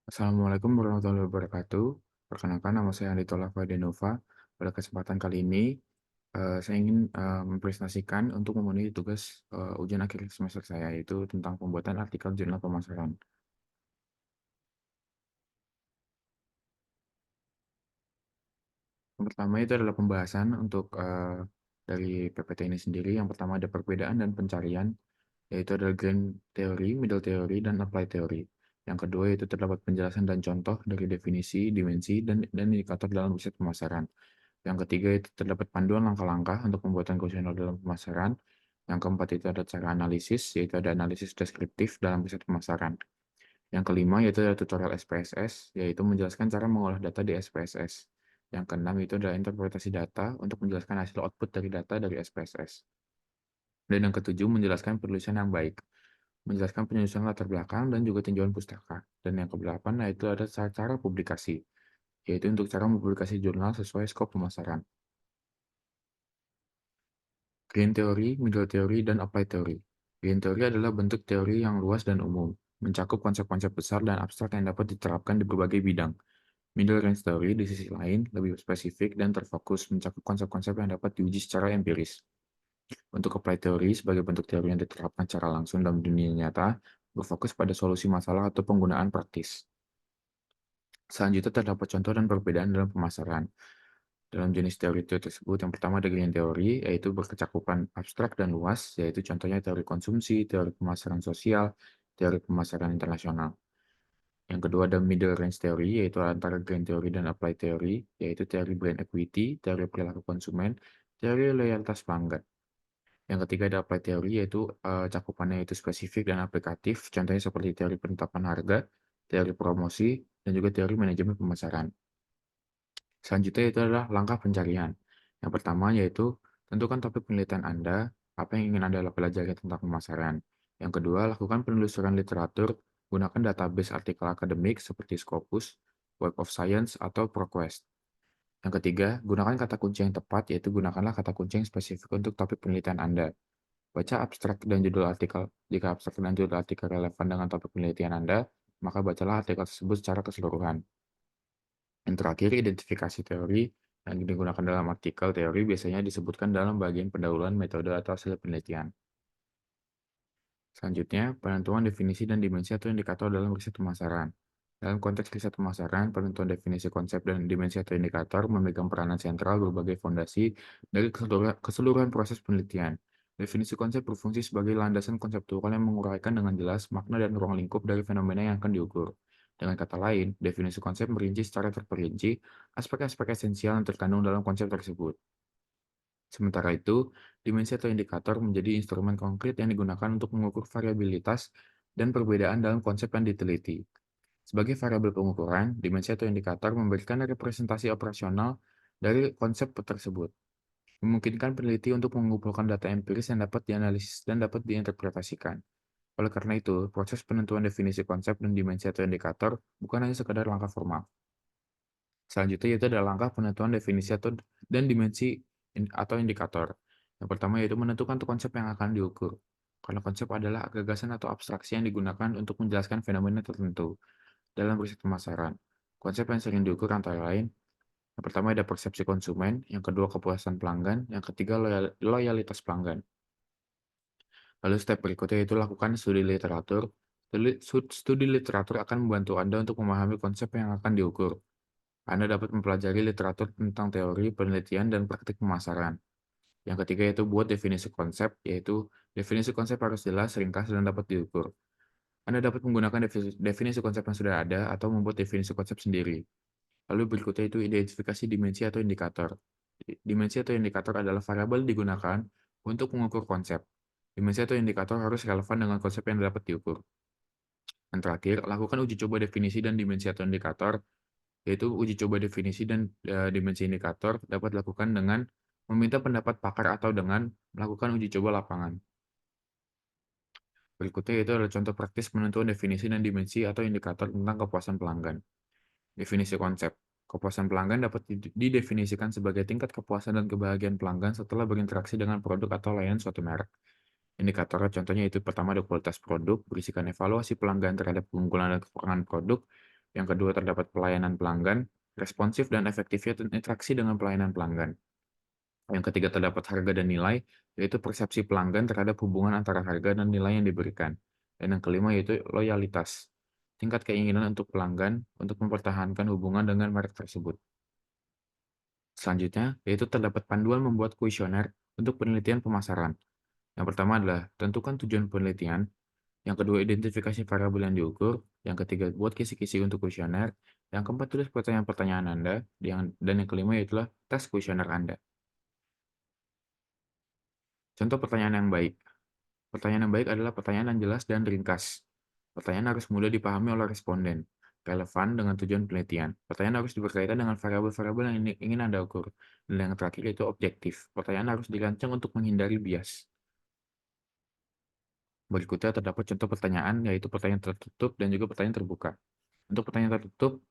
Assalamualaikum warahmatullahi wabarakatuh. Perkenalkan nama saya Andito Lava Denova. Pada kesempatan kali ini, saya ingin mempresentasikan untuk memenuhi tugas ujian akhir semester saya, yaitu tentang pembuatan artikel jurnal pemasaran. Yang pertama itu adalah pembahasan untuk dari PPT ini sendiri. Yang pertama ada perbedaan dan pencarian, yaitu ada grand theory, middle theory, dan applied theory. Yang kedua itu terdapat penjelasan dan contoh dari definisi, dimensi, dan indikator dalam riset pemasaran. Yang ketiga itu terdapat panduan langkah-langkah untuk pembuatan kuesioner dalam pemasaran. Yang keempat itu ada cara analisis, yaitu ada analisis deskriptif dalam riset pemasaran. Yang kelima yaitu ada tutorial SPSS, yaitu menjelaskan cara mengolah data di SPSS. Yang keenam itu adalah interpretasi data untuk menjelaskan hasil output dari data dari SPSS. Dan yang ketujuh menjelaskan penulisan yang baik, menjelaskan penyusunan latar belakang dan juga tinjauan pustaka. Dan yang kedelapan yaitu ada cara publikasi, yaitu untuk cara mempublikasi jurnal sesuai skop pemasaran. Green Theory, Middle Theory, dan Applied Theory. Green Theory adalah bentuk teori yang luas dan umum, mencakup konsep-konsep besar dan abstrak yang dapat diterapkan di berbagai bidang. Middle Range Theory, di sisi lain, lebih spesifik dan terfokus, mencakup konsep-konsep yang dapat diuji secara empiris. Untuk Applied Theory, sebagai bentuk teori yang diterapkan secara langsung dalam dunia nyata, berfokus pada solusi masalah atau penggunaan praktis. Selanjutnya terdapat contoh dan perbedaan dalam pemasaran. Dalam jenis teori tersebut, yang pertama ada green theory, yaitu berkecakupan abstrak dan luas, yaitu contohnya teori konsumsi, teori pemasaran sosial, teori pemasaran internasional. Yang kedua ada middle range theory, yaitu antara green theory dan applied theory, yaitu teori brand equity, teori perilaku konsumen, teori loyalitas pelanggan. Yang ketiga ada applied theory, yaitu cakupannya itu spesifik dan aplikatif, contohnya seperti teori penetapan harga, teori promosi, dan juga teori manajemen pemasaran. Selanjutnya itu adalah langkah pencarian. Yang pertama yaitu tentukan topik penelitian Anda, apa yang ingin Anda pelajari tentang pemasaran. Yang kedua, lakukan penelusuran literatur, gunakan database artikel akademik seperti Scopus, Web of Science, atau ProQuest. Yang ketiga, gunakan kata kunci yang tepat, yaitu gunakanlah kata kunci yang spesifik untuk topik penelitian Anda. Baca abstrak dan judul artikel. Jika abstrak dan judul artikel relevan dengan topik penelitian Anda, maka bacalah artikel tersebut secara keseluruhan. Yang terakhir, identifikasi teori yang digunakan dalam artikel teori biasanya disebutkan dalam bagian pendahuluan metode atau hasil penelitian. Selanjutnya, penentuan definisi dan dimensi atau indikator dalam riset pemasaran. Dalam konteks riset pemasaran, penentuan definisi konsep dan dimensi atau indikator memegang peranan sentral berbagai fondasi dari keseluruhan proses penelitian. Definisi konsep berfungsi sebagai landasan konseptual yang menguraikan dengan jelas makna dan ruang lingkup dari fenomena yang akan diukur. Dengan kata lain, definisi konsep merinci secara terperinci aspek-aspek esensial yang terkandung dalam konsep tersebut. Sementara itu, dimensi atau indikator menjadi instrumen konkret yang digunakan untuk mengukur variabilitas dan perbedaan dalam konsep yang diteliti. Sebagai variabel pengukuran, dimensi atau indikator memberikan representasi operasional dari konsep tersebut, memungkinkan peneliti untuk mengumpulkan data empiris yang dapat dianalisis dan dapat diinterpretasikan. Oleh karena itu, proses penentuan definisi konsep dan dimensi atau indikator bukan hanya sekadar langkah formal. Selanjutnya yaitu adalah langkah penentuan definisi dan dimensi atau indikator. Yang pertama yaitu menentukan konsep yang akan diukur. Karena konsep adalah gagasan atau abstraksi yang digunakan untuk menjelaskan fenomena tertentu dalam riset pemasaran. Konsep yang sering diukur antara lain, yang pertama ada persepsi konsumen, yang kedua kepuasan pelanggan, yang ketiga loyalitas pelanggan. Lalu step berikutnya yaitu lakukan studi literatur. Studi literatur akan membantu Anda untuk memahami konsep yang akan diukur. Anda dapat mempelajari literatur tentang teori, penelitian, dan praktik pemasaran. Yang ketiga yaitu buat definisi konsep, yaitu definisi konsep harus jelas, ringkas, dan dapat diukur. Anda dapat menggunakan definisi konsep yang sudah ada atau membuat definisi konsep sendiri. Lalu berikutnya itu identifikasi dimensi atau indikator. Dimensi atau indikator adalah variabel digunakan untuk mengukur konsep. Dimensi atau indikator harus relevan dengan konsep yang dapat diukur. Yang terakhir, lakukan uji coba definisi dan dimensi atau indikator, yaitu uji coba definisi dan dimensi indikator dapat dilakukan dengan meminta pendapat pakar atau dengan melakukan uji coba lapangan. Berikutnya yaitu adalah contoh praktis penentuan definisi dan dimensi atau indikator tentang kepuasan pelanggan. Definisi konsep. Kepuasan pelanggan dapat didefinisikan sebagai tingkat kepuasan dan kebahagiaan pelanggan setelah berinteraksi dengan produk atau layanan suatu merek. Indikator contohnya itu pertama ada kualitas produk, berisikan evaluasi pelanggan terhadap keunggulan dan kekurangan produk. Yang kedua terdapat pelayanan pelanggan, responsif dan efektifnya interaksi dengan pelayanan pelanggan. Yang ketiga terdapat harga dan nilai, yaitu persepsi pelanggan terhadap hubungan antara harga dan nilai yang diberikan. Dan yang kelima yaitu loyalitas, tingkat keinginan untuk pelanggan untuk mempertahankan hubungan dengan merek tersebut. Selanjutnya, yaitu terdapat panduan membuat kuesioner untuk penelitian pemasaran. Yang pertama adalah tentukan tujuan penelitian, yang kedua identifikasi variabel yang diukur, yang ketiga buat kisi-kisi untuk kuesioner, yang keempat tulis pertanyaan-pertanyaan Anda, dan yang kelima yaitu tes kuesioner Anda. Contoh pertanyaan yang baik. Pertanyaan yang baik adalah pertanyaan yang jelas dan ringkas. Pertanyaan harus mudah dipahami oleh responden, relevan dengan tujuan penelitian. Pertanyaan harus berkaitan dengan variabel-variabel yang ingin Anda ukur. Dan yang terakhir yaitu objektif. Pertanyaan harus dirancang untuk menghindari bias. Berikutnya terdapat contoh pertanyaan, yaitu pertanyaan tertutup dan juga pertanyaan terbuka. Untuk pertanyaan tertutup,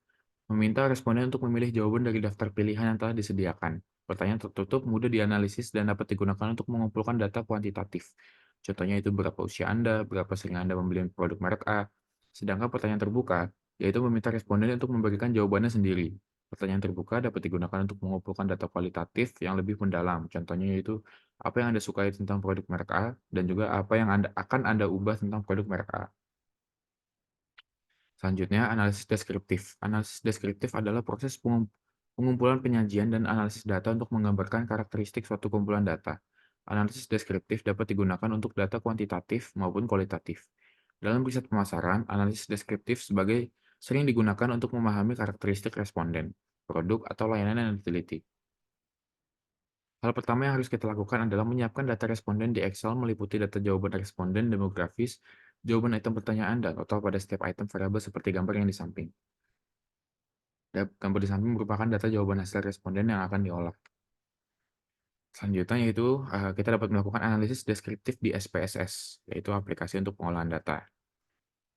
meminta responden untuk memilih jawaban dari daftar pilihan yang telah disediakan. Pertanyaan tertutup mudah dianalisis dan dapat digunakan untuk mengumpulkan data kuantitatif. Contohnya itu berapa usia Anda, berapa sering Anda membeli produk merek A. Sedangkan pertanyaan terbuka, yaitu meminta responden untuk memberikan jawabannya sendiri. Pertanyaan terbuka dapat digunakan untuk mengumpulkan data kualitatif yang lebih mendalam. Contohnya yaitu apa yang Anda sukai tentang produk merek A dan juga apa yang akan Anda ubah tentang produk merek A. Selanjutnya, analisis deskriptif. Analisis deskriptif adalah proses pengumpulan penyajian dan analisis data untuk menggambarkan karakteristik suatu kumpulan data. Analisis deskriptif dapat digunakan untuk data kuantitatif maupun kualitatif. Dalam riset pemasaran, analisis deskriptif sering digunakan untuk memahami karakteristik responden, produk, atau layanan yang diteliti. Hal pertama yang harus kita lakukan adalah menyiapkan data responden di Excel meliputi data jawaban responden, demografis, jawaban item pertanyaan, dan total pada setiap item variabel seperti gambar yang di samping. Gambar di samping merupakan data jawaban hasil responden yang akan diolah. Selanjutnya yaitu kita dapat melakukan analisis deskriptif di SPSS, yaitu aplikasi untuk pengolahan data.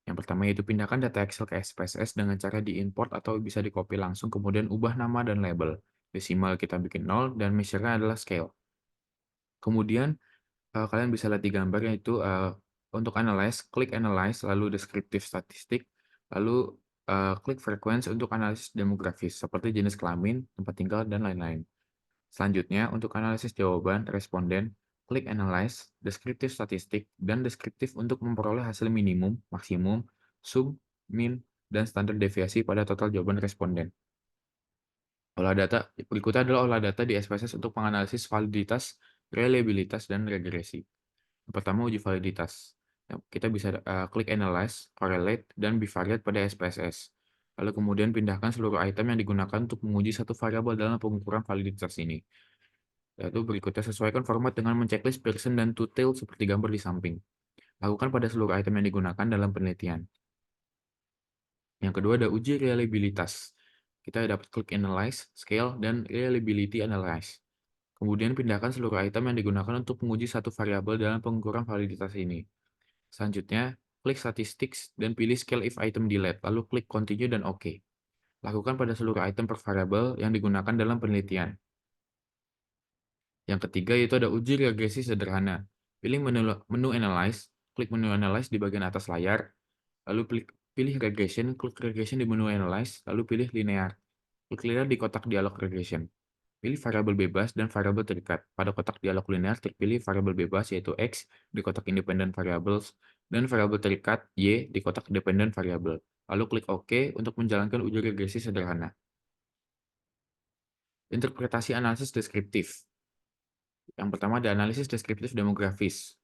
Yang pertama yaitu pindahkan data Excel ke SPSS dengan cara diimport atau bisa di-copy langsung, kemudian ubah nama dan label. Desimal kita bikin 0 dan measure-nya adalah scale. Kemudian kalian bisa lihat di gambar yaitu untuk analyze, klik analyze, lalu deskriptif statistik, lalu klik frequency untuk analisis demografis seperti jenis kelamin, tempat tinggal, dan lain-lain. Selanjutnya, untuk analisis jawaban responden, klik analyze, deskriptif statistik, dan deskriptif untuk memperoleh hasil minimum, maksimum, sum, min, dan standar deviasi pada total jawaban responden. Berikutnya adalah olah data di SPSS untuk menganalisis validitas, reliabilitas, dan regresi. Yang pertama, uji validitas. Kita bisa klik analyze, correlate, dan bivariate pada SPSS. Lalu kemudian pindahkan seluruh item yang digunakan untuk menguji satu variabel dalam pengukuran validitas ini. Lalu berikutnya sesuaikan format dengan menceklis Pearson dan Two-Tailed seperti gambar di samping. Lakukan pada seluruh item yang digunakan dalam penelitian. Yang kedua ada uji reliabilitas. Kita dapat klik Analyze, Scale, dan Reliability Analyze. Kemudian pindahkan seluruh item yang digunakan untuk menguji satu variabel dalam pengukuran validitas ini. Selanjutnya, klik Statistics dan pilih Scale if item delete, lalu klik Continue dan OK. Lakukan pada seluruh item per variabel yang digunakan dalam penelitian. Yang ketiga yaitu ada uji regresi sederhana. Pilih menu Analyze, klik menu Analyze di bagian atas layar, lalu pilih Regression, klik Regression di menu Analyze, lalu pilih Linear. Klik Linear di kotak dialog Regression. Pilih variabel bebas dan variabel terikat. Pada kotak dialog linear, terpilih variabel bebas yaitu X di kotak Independent Variables dan variabel terikat Y di kotak Dependent Variable. Lalu klik OK untuk menjalankan uji regresi sederhana. Interpretasi analisis deskriptif. Yang pertama ada analisis deskriptif demografis.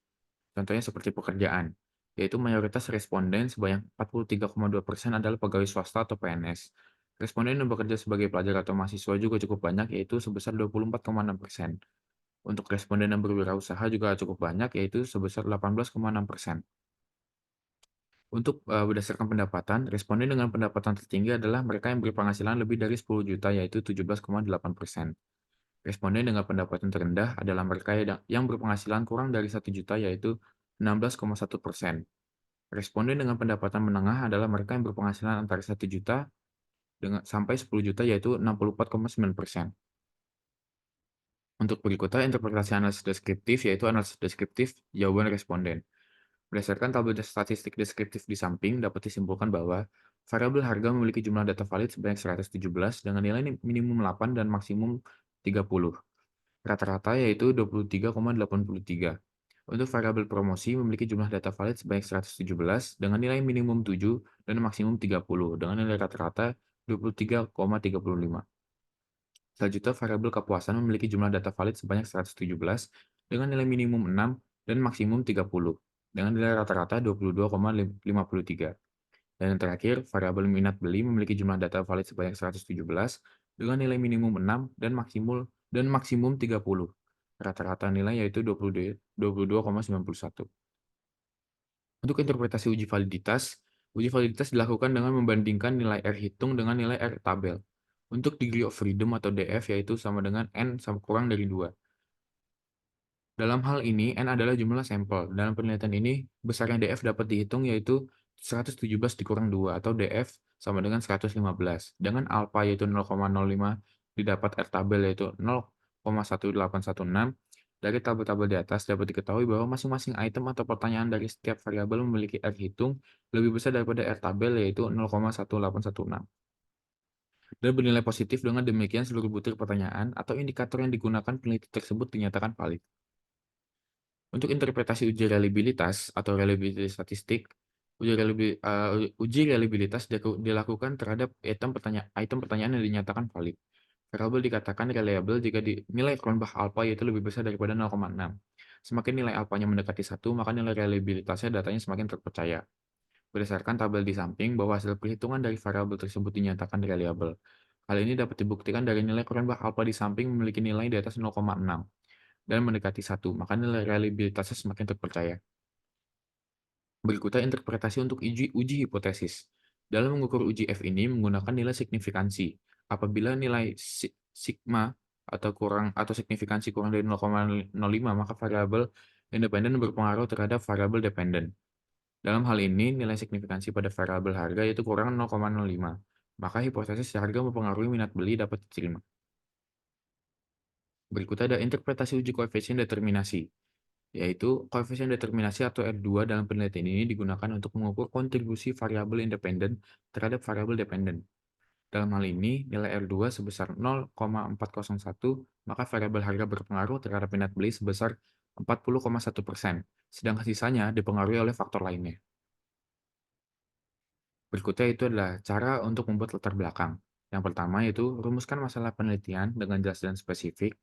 Contohnya seperti pekerjaan, yaitu mayoritas responden sebanyak 43,2% adalah pegawai swasta atau PNS. Responden yang bekerja sebagai pelajar atau mahasiswa juga cukup banyak, yaitu sebesar 24,6%. Untuk responden yang berwirausaha juga cukup banyak, yaitu sebesar 18,6%. Untuk berdasarkan pendapatan, responden dengan pendapatan tertinggi adalah mereka yang berpenghasilan lebih dari 10 juta, yaitu 17,8%. Responden dengan pendapatan terendah adalah mereka yang berpenghasilan kurang dari 1 juta, yaitu 16,1%. Responden dengan pendapatan menengah adalah mereka yang berpenghasilan antara 1 juta sampai 10 juta, yaitu 64,9%. Untuk berikutnya, interpretasi analisis deskriptif, yaitu analisis deskriptif jawaban responden. Berdasarkan tabel statistik deskriptif di samping, dapat disimpulkan bahwa Variabel harga memiliki jumlah data valid sebanyak 117 dengan nilai minimum 8 dan maksimum 30. Rata-rata yaitu 23,83. Untuk variabel promosi memiliki jumlah data valid sebanyak 117 dengan nilai minimum 7 dan maksimum 30 dengan nilai rata-rata 23,35. Selanjutnya, variabel kepuasan memiliki jumlah data valid sebanyak 117 dengan nilai minimum 6 dan maksimum 30 dengan nilai rata-rata 22,53. Dan yang terakhir, variabel minat beli memiliki jumlah data valid sebanyak 117 dengan nilai minimum 6 dan maksimum 30. Rata-rata nilai yaitu 22,91. Untuk interpretasi uji validitas dilakukan dengan membandingkan nilai R hitung dengan nilai R tabel. Untuk degree of freedom atau DF yaitu sama dengan N sama kurang dari 2. Dalam hal ini, N adalah jumlah sampel. Dalam penelitian ini, besarnya DF dapat dihitung yaitu 117 dikurang 2 atau DF sama dengan 115. Dengan alpha yaitu 0,05 didapat R tabel yaitu 0,1816. Dari tabel-tabel di atas dapat diketahui bahwa masing-masing item atau pertanyaan dari setiap variabel memiliki R hitung lebih besar daripada R tabel yaitu 0,1816. Dan bernilai positif. Dengan demikian, seluruh butir pertanyaan atau indikator yang digunakan peneliti tersebut dinyatakan valid. Untuk interpretasi uji reliabilitas atau reliability statistik, uji reliabilitas dilakukan terhadap item pertanyaan yang dinyatakan valid. Variabel dikatakan reliable jika nilai Cronbach alpha yaitu lebih besar daripada 0,6. Semakin nilai alpanya mendekati 1, maka nilai reliabilitasnya datanya semakin terpercaya. Berdasarkan tabel di samping, bahwa hasil perhitungan dari variabel tersebut dinyatakan reliable. Hal ini dapat dibuktikan dari nilai Cronbach alpha di samping memiliki nilai di atas 0,6 dan mendekati 1, maka nilai reliabilitasnya semakin terpercaya. Berikutnya interpretasi untuk uji hipotesis. Dalam mengukur uji F ini menggunakan nilai signifikansi. Apabila nilai sigma atau signifikansi kurang dari 0,05, maka variabel independen berpengaruh terhadap variabel dependen. Dalam hal ini, nilai signifikansi pada variabel harga yaitu kurang 0,05, maka hipotesis harga mempengaruhi minat beli dapat diterima. Berikutnya ada interpretasi uji koefisien determinasi, yaitu koefisien determinasi atau R2 dalam penelitian ini digunakan untuk mengukur kontribusi variabel independen terhadap variabel dependen. Dalam hal ini, nilai R2 sebesar 0,401, maka variabel harga berpengaruh terhadap minat beli sebesar 40,1%, sedangkan sisanya dipengaruhi oleh faktor lainnya. Berikutnya itu adalah cara untuk membuat latar belakang. Yang pertama yaitu rumuskan masalah penelitian dengan jelas dan spesifik.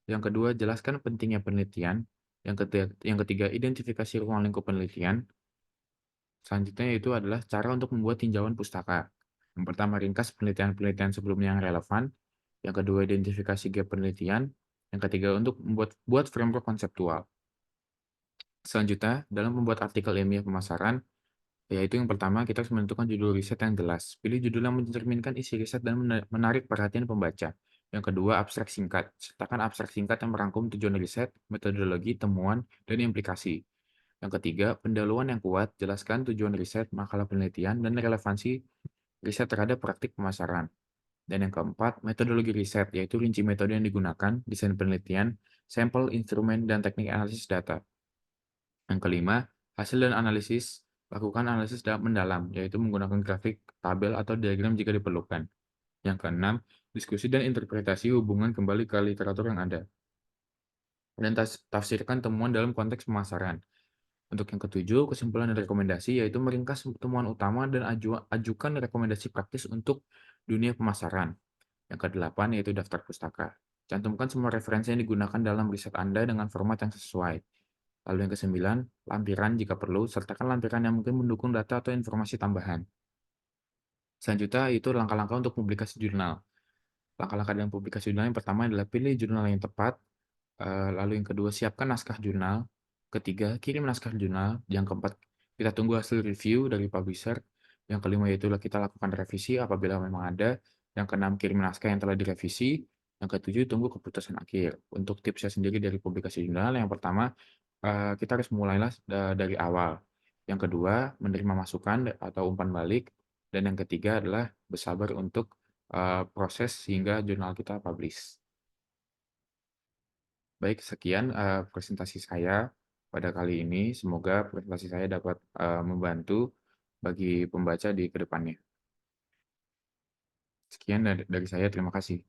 Yang kedua, jelaskan pentingnya penelitian. Yang ketiga, identifikasi ruang lingkup penelitian. Selanjutnya yaitu adalah cara untuk membuat tinjauan pustaka. Yang pertama, ringkas penelitian-penelitian sebelumnya yang relevan. Yang kedua, identifikasi gap penelitian. Yang ketiga, untuk buat framework konseptual. Selanjutnya, dalam membuat artikel ilmiah pemasaran, yaitu yang pertama, kita harus menentukan judul riset yang jelas. Pilih judul yang mencerminkan isi riset dan menarik perhatian pembaca. Yang kedua, abstrak singkat. Sertakan abstrak singkat yang merangkum tujuan riset, metodologi, temuan, dan implikasi. Yang ketiga, pendahuluan yang kuat. Jelaskan tujuan riset, makalah penelitian, dan relevansi riset terhadap praktik pemasaran. Dan yang keempat, metodologi riset, yaitu rinci metode yang digunakan, desain penelitian, sampel, instrumen, dan teknik analisis data. Yang kelima, hasil dan analisis. Lakukan analisis mendalam, yaitu menggunakan grafik, tabel, atau diagram jika diperlukan. Yang keenam, diskusi dan interpretasi hubungan kembali ke literatur yang ada. Dan tafsirkan temuan dalam konteks pemasaran. Untuk yang ketujuh, kesimpulan dan rekomendasi, yaitu meringkas temuan utama dan ajukan rekomendasi praktis untuk dunia pemasaran. Yang kedelapan, yaitu daftar pustaka. Cantumkan semua referensi yang digunakan dalam riset Anda dengan format yang sesuai. Lalu yang kesembilan, lampiran jika perlu, sertakan lampiran yang mungkin mendukung data atau informasi tambahan. Selanjutnya, itu langkah-langkah untuk publikasi jurnal. Langkah-langkah dalam publikasi jurnal yang pertama adalah pilih jurnal yang tepat. Lalu yang kedua, siapkan naskah jurnal. Ketiga, kirim naskah jurnal. Yang keempat, kita tunggu hasil review dari publisher. Yang kelima, yaitu kita lakukan revisi apabila memang ada. Yang keenam, kirim naskah yang telah direvisi. Yang ketujuh, tunggu keputusan akhir. Untuk tipsnya sendiri dari publikasi jurnal, yang pertama, kita harus mulailah dari awal. Yang kedua, menerima masukan atau umpan balik. Dan yang ketiga adalah bersabar untuk proses hingga jurnal kita publish. Baik, sekian presentasi saya pada kali ini. Semoga presentasi saya dapat membantu bagi pembaca di kedepannya. Sekian dari saya, terima kasih.